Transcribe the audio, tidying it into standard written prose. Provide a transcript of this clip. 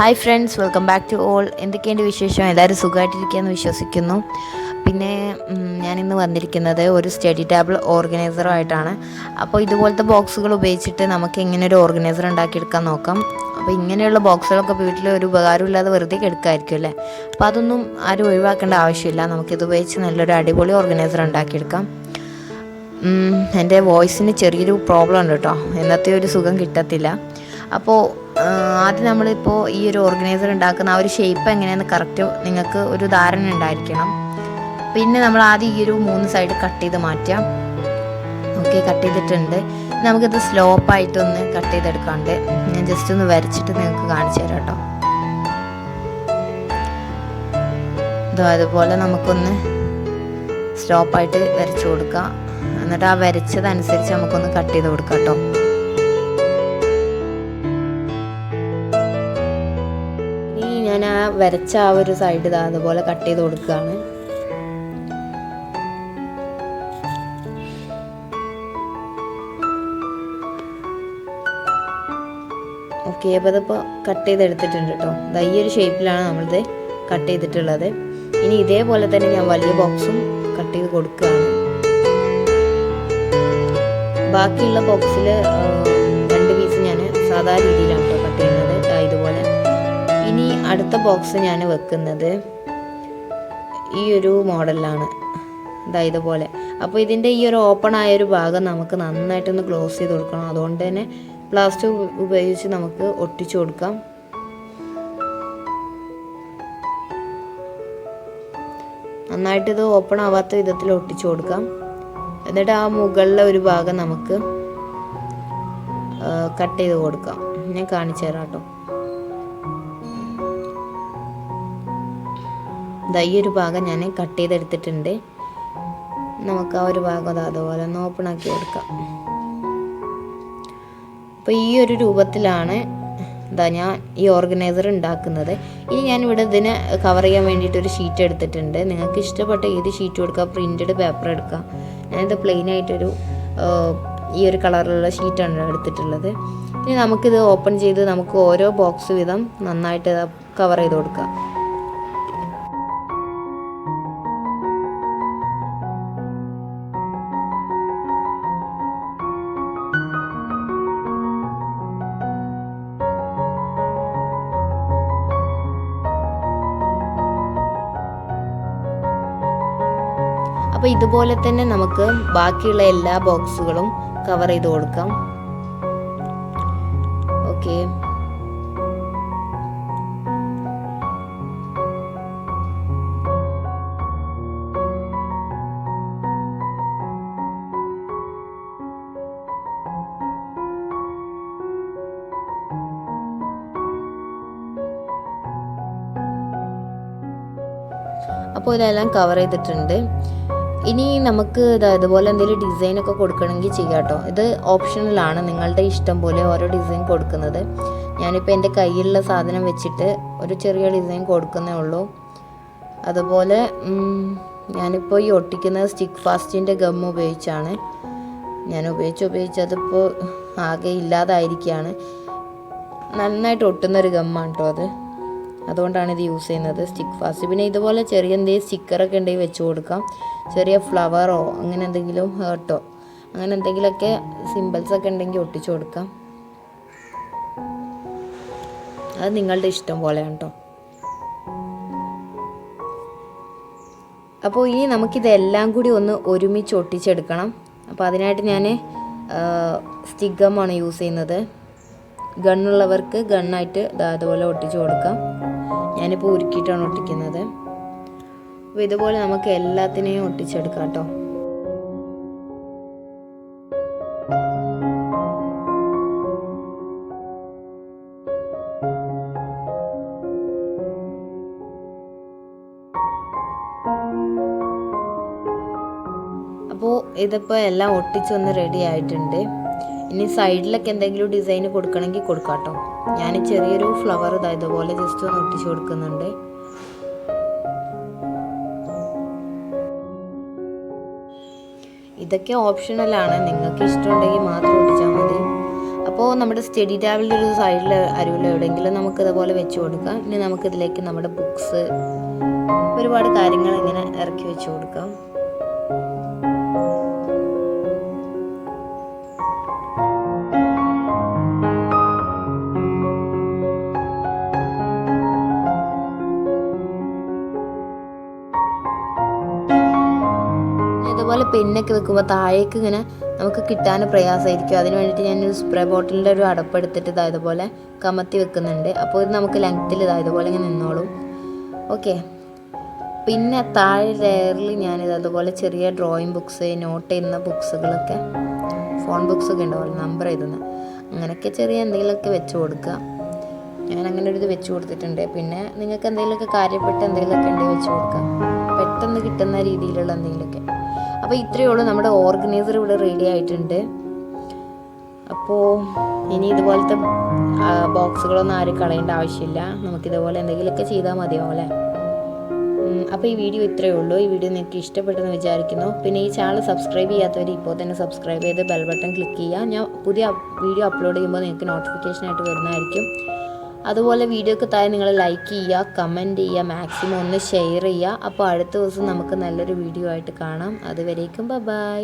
Hi friends, welcome back to all. എന്തൊക്കെയുണ്ട് വിശേഷം? എല്ലാവരും സുഖമായിട്ടിരിക്കുകയെന്ന് വിശ്വസിക്കുന്നു. പിന്നെ ഞാനിന്ന് വന്നിരിക്കുന്നത് ഒരു സ്റ്റഡി ടേബിൾ ഓർഗനൈസറുമായിട്ടാണ്. അപ്പോൾ ഇതുപോലത്തെ ബോക്സുകൾ ഉപയോഗിച്ചിട്ട് നമുക്ക് എങ്ങനെ ഒരു ഓർഗനൈസർ ഉണ്ടാക്കിയെടുക്കാൻ നോക്കാം. അപ്പോൾ ഇങ്ങനെയുള്ള ബോക്സുകളൊക്കെ വീട്ടിൽ ഒരു ഉപകാരമില്ലാതെ വെറുതെ കിടക്കായിരിക്കും അല്ലേ. അപ്പോൾ അതൊന്നും ആരും ഒഴിവാക്കേണ്ട ആവശ്യമില്ല. നമുക്കിത് ഉപയോഗിച്ച് നല്ലൊരു അടിപൊളി ഓർഗനൈസർ ഉണ്ടാക്കിയെടുക്കാം. എൻ്റെ വോയിസിന് ചെറിയൊരു പ്രോബ്ലം ഉണ്ട് കേട്ടോ, എന്നത്തെ ഒരു സുഖം കിട്ടത്തില്ല. അപ്പോൾ ആദ്യം നമ്മളിപ്പോൾ ഈ ഒരു ഓർഗനൈസർ ഉണ്ടാക്കുന്ന ആ ഒരു ഷേപ്പ് എങ്ങനെയാണെന്ന് കറക്റ്റ് നിങ്ങൾക്ക് ഒരു ധാരണ ഉണ്ടായിരിക്കണം. പിന്നെ നമ്മൾ ആദ്യം ഈ ഒരു 3 സൈഡ് കട്ട് ചെയ്ത് മാറ്റാം. ഓക്കെ, കട്ട് ചെയ്തിട്ടുണ്ട്. നമുക്കിത് സ്ലോപ്പായിട്ടൊന്ന് കട്ട് ചെയ്തെടുക്കാണ്ട് ഞാൻ ജസ്റ്റ് ഒന്ന് വരച്ചിട്ട് നിങ്ങൾക്ക് കാണിച്ചു തരാം കേട്ടോ. അതുപോലെ നമുക്കൊന്ന് സ്ലോപ്പായിട്ട് വരച്ചു കൊടുക്കാം. എന്നിട്ട് ആ വരച്ചതനുസരിച്ച് നമുക്കൊന്ന് കട്ട് ചെയ്ത് കൊടുക്കാം കേട്ടോ. ഞാൻ ആ വരച്ച ആ ഒരു സൈഡ് അതുപോലെ കട്ട് ചെയ്ത് കൊടുക്കുകയാണ്. ഓക്കെ, അപ്പോൾ അതിപ്പോൾ കട്ട് ചെയ്തെടുത്തിട്ടുണ്ട് കേട്ടോ. ഈ ഒരു ഷേപ്പിലാണ് നമ്മളിത് കട്ട് ചെയ്തിട്ടുള്ളത്. ഇനി ഇതേപോലെ തന്നെ ഞാൻ വലിയ ബോക്സും കട്ട് ചെയ്ത് കൊടുക്കുകയാണ്. ബാക്കിയുള്ള ബോക്സിൽ 2 പീസ് ഞാൻ സാധാ രീതിയിലാണ് കേട്ടോ കട്ട് ചെയ്യുന്നത്, ഇതുപോലെ. ഇനി അടുത്ത ബോക്സ് ഞാൻ വെക്കുന്നത് ഈ ഒരു മോഡലിലാണ്, ഇതുപോലെ. അപ്പോൾ ഇതിൻ്റെ ഈ ഒരു ഓപ്പൺ ആയൊരു ഭാഗം നമുക്ക് നന്നായിട്ടൊന്ന് ക്ലോസ് ചെയ്ത് കൊടുക്കണം. അതുകൊണ്ട് തന്നെ പ്ലാസ്റ്റർ ഉപയോഗിച്ച് നമുക്ക് ഒട്ടിച്ചു കൊടുക്കാം. നന്നായിട്ടിത് ഓപ്പൺ ആവാത്ത വിധത്തിൽ ഒട്ടിച്ചു കൊടുക്കാം. എന്നിട്ട് ആ മുകളിലെ ഒരു ഭാഗം നമുക്ക് കട്ട് ചെയ്ത് കൊടുക്കാം. ഞാൻ കാണിച്ചു തരാം കേട്ടോ. ഈ ഒരു ഭാഗം ഞാൻ കട്ട് ചെയ്തെടുത്തിട്ടുണ്ട്. നമുക്ക് ആ ഒരു ഭാഗം അതുപോലെ ഒന്ന് ഓപ്പൺ ആക്കി കൊടുക്കാം. അപ്പോൾ ഈ ഒരു രൂപത്തിലാണ് ഞാൻ ഈ ഓർഗനൈസർ ഉണ്ടാക്കുന്നത്. ഇനി ഞാനിവിടെ ഇതിനെ കവർ ചെയ്യാൻ വേണ്ടിയിട്ടൊരു ഷീറ്റ് എടുത്തിട്ടുണ്ട്. നിങ്ങൾക്ക് ഇഷ്ടപ്പെട്ട ഏത് ഷീറ്റ് കൊടുക്കുക, പ്രിൻറ്റഡ് പേപ്പർ എടുക്കുക. ഞാനിത് പ്ലെയിൻ ആയിട്ടൊരു ഈ ഒരു കളറിലുള്ള ഷീറ്റാണ് എടുത്തിട്ടുള്ളത്. ഇനി നമുക്കിത് ഓപ്പൺ ചെയ്ത് നമുക്ക് ഓരോ ബോക്സ് വീതം നന്നായിട്ട് കവർ ചെയ്ത് കൊടുക്കാം. അപ്പോൾ ഇതുപോലെ തന്നെ നമുക്ക് ബാക്കിയുള്ള എല്ലാ ബോക്സുകളും കവർ ചെയ്ത് കൊടുക്കാം. ഓക്കെ, അപ്പോൾ ഇതെല്ലാം കവർ ചെയ്തിട്ടുണ്ട്. ഇനി നമുക്ക് ഇതുപോലെ എന്തെങ്കിലും ഡിസൈനൊക്കെ കൊടുക്കണമെങ്കിൽ ചെയ്യാം കേട്ടോ. ഇത് ഓപ്ഷണലാണ്, നിങ്ങളുടെ ഇഷ്ടം പോലെ ഓരോ ഡിസൈൻ കൊടുക്കുന്നത്. ഞാനിപ്പോൾ എൻ്റെ കയ്യിലുള്ള സാധനം വെച്ചിട്ട് ഒരു ചെറിയ ഡിസൈൻ കൊടുക്കുന്നേ ഉള്ളൂ. അതുപോലെ ഞാനിപ്പോൾ ഈ ഒട്ടിക്കുന്നത് സ്റ്റിക്ക് ഫാസ്റ്റിൻ്റെ ഗം ഉപയോഗിച്ചാണ്. ഞാൻ ഉപയോഗിച്ചതിപ്പോൾ ആകെ ഇല്ലാതായിരിക്കുകയാണ്. നന്നായിട്ട് ഒട്ടുന്നൊരു ഗമ്മാണ് കേട്ടോ അത്. അതുകൊണ്ടാണ് ഇത് യൂസ് ചെയ്യുന്നത്, സ്റ്റിക്ക് ഫാസ്റ്റ്. പിന്നെ ഇതുപോലെ ചെറിയ എന്തെങ്കിലും സ്റ്റിക്കറൊക്കെ ഉണ്ടെങ്കിൽ വെച്ച് കൊടുക്കാം. ചെറിയ ഫ്ലവറോ അങ്ങനെ എന്തെങ്കിലും ഹേർട്ടോ അങ്ങനെ എന്തെങ്കിലുമൊക്കെ സിമ്പിൾസൊക്കെ ഉണ്ടെങ്കിൽ ഒട്ടിച്ചു കൊടുക്കാം. അത് നിങ്ങളുടെ ഇഷ്ടം പോലെയാണ് കേട്ടോ. അപ്പോൾ ഇനി നമുക്കിതെല്ലാം കൂടി ഒന്ന് ഒരുമിച്ച് ഒട്ടിച്ചെടുക്കണം. അപ്പോൾ അതിനായിട്ട് ഞാൻ സ്റ്റിക്ക് ഗമ്മാണ് യൂസ് ചെയ്യുന്നത്. ഗണ്ണുള്ളവർക്ക് ഗണ്ണായിട്ട് അതുപോലെ ഒട്ടിച്ചു കൊടുക്കാം. ഞാനിപ്പോൾ ഉരുക്കിയിട്ടാണ് ഒട്ടിക്കുന്നത്. അപ്പോൾ ഇതുപോലെ നമുക്ക് എല്ലാത്തിനെയും ഒട്ടിച്ചെടുക്കാം കേട്ടോ. അപ്പോൾ ഇതിപ്പോൾ എല്ലാം ഒട്ടിച്ചൊന്ന് റെഡി ആയിട്ടുണ്ട്. ഇനി സൈഡിലൊക്കെ എന്തെങ്കിലും ഡിസൈൻ കൊടുക്കണമെങ്കിൽ കൊടുക്കാം കേട്ടോ. ഞാൻ ചെറിയൊരു ഫ്ലവർ ഇതുപോലെ ജസ്റ്റ് ഒന്ന് ഒട്ടിച്ചു കൊടുക്കുന്നുണ്ട്. ഇതൊക്കെ ഓപ്ഷണലാണ്, നിങ്ങൾക്ക് ഇഷ്ടമുണ്ടെങ്കിൽ മാത്രം ഒട്ടിച്ചാൽ മതി. അപ്പോൾ അപ്പോൾ നമ്മുടെ സ്റ്റഡി ടേബിളിൻ്റെ ഒരു സൈഡിൽ അരുവിൽ എവിടെയെങ്കിലും നമുക്കിതുപോലെ വെച്ച് കൊടുക്കാം. ഇനി നമുക്കിതിലേക്ക് നമ്മുടെ ബുക്സ് ഒരുപാട് കാര്യങ്ങൾ ഇങ്ങനെ ഇറക്കി വെച്ച് കൊടുക്കാം. ഇതുപോലെ പെന്നൊക്കെ വെക്കുമ്പോൾ താഴേക്ക് ഇങ്ങനെ നമുക്ക് കിട്ടാൻ പ്രയാസമായിരിക്കും. അതിന് വേണ്ടിയിട്ട് ഞാനൊരു സ്പ്രേ ബോട്ടിലിൻ്റെ ഒരു അടപ്പെടുത്തിട്ട് ഇതുപോലെ കമത്തി വെക്കുന്നുണ്ട്. അപ്പോൾ ഇത് നമുക്ക് ലെങ്ത്തിൽ ഇതുപോലെ ഇങ്ങനെ നിന്നോളും. ഓക്കെ, പിന്നെ താഴെ ലെയറിൽ ഞാനിത് അതുപോലെ ചെറിയ ഡ്രോയിങ് ബുക്സ്, നോട്ട് ചെയ്യുന്ന ബുക്സുകളൊക്കെ, ഫോൺ ബുക്സൊക്കെ ഉണ്ടാവുമല്ലോ നമ്പർ എഴുതുന്ന, അങ്ങനെയൊക്കെ ചെറിയ എന്തെങ്കിലുമൊക്കെ വെച്ച് കൊടുക്കുക. ഞാൻ അങ്ങനെ ഒരു ഇത് വെച്ച് കൊടുത്തിട്ടുണ്ട്. പിന്നെ നിങ്ങൾക്ക് എന്തെങ്കിലുമൊക്കെ കാര്യപ്പെട്ട എന്തെങ്കിലുമൊക്കെ ഉണ്ടെങ്കിൽ വെച്ച് കൊടുക്കാം, പെട്ടെന്ന് കിട്ടുന്ന രീതിയിലുള്ള എന്തെങ്കിലുമൊക്കെ. അപ്പോൾ ഇത്രയേ ഉള്ളൂ, നമ്മുടെ ഓർഗനൈസർ ഇവിടെ റെഡി ആയിട്ടുണ്ട്. അപ്പോൾ ഇനി ഇതുപോലത്തെ ബോക്സുകളൊന്നും ആരും കളയേണ്ട ആവശ്യമില്ല. നമുക്കിതുപോലെ എന്തെങ്കിലുമൊക്കെ ചെയ്താൽ മതിയാവും അല്ലേ. അപ്പോൾ ഈ വീഡിയോ ഇത്രയേ ഉള്ളൂ. ഈ വീഡിയോ നിങ്ങൾക്ക് ഇഷ്ടപ്പെട്ടെന്ന് വിചാരിക്കുന്നു. പിന്നെ ഈ ചാനൽ സബ്സ്ക്രൈബ് ചെയ്യാത്തവർ ഇപ്പോൾ തന്നെ സബ്സ്ക്രൈബ് ചെയ്ത് ബെൽ ബട്ടൺ ക്ലിക്ക് ചെയ്യുക. ഞാൻ പുതിയ വീഡിയോ അപ്ലോഡ് ചെയ്യുമ്പോൾ നിങ്ങൾക്ക് നോട്ടിഫിക്കേഷനായിട്ട് വരുന്നതായിരിക്കും. അതുപോലെ വീഡിയോക്ക് താഴെ നിങ്ങൾ ലൈക്ക് ചെയ്യുക, കമൻറ്റ് ചെയ്യുക, മാക്സിമം ഒന്ന് ഷെയർ ചെയ്യുക. അപ്പോൾ അടുത്ത ദിവസം നമുക്ക് നല്ലൊരു വീഡിയോ ആയിട്ട് കാണാം. അതുവരേക്കും ബൈ.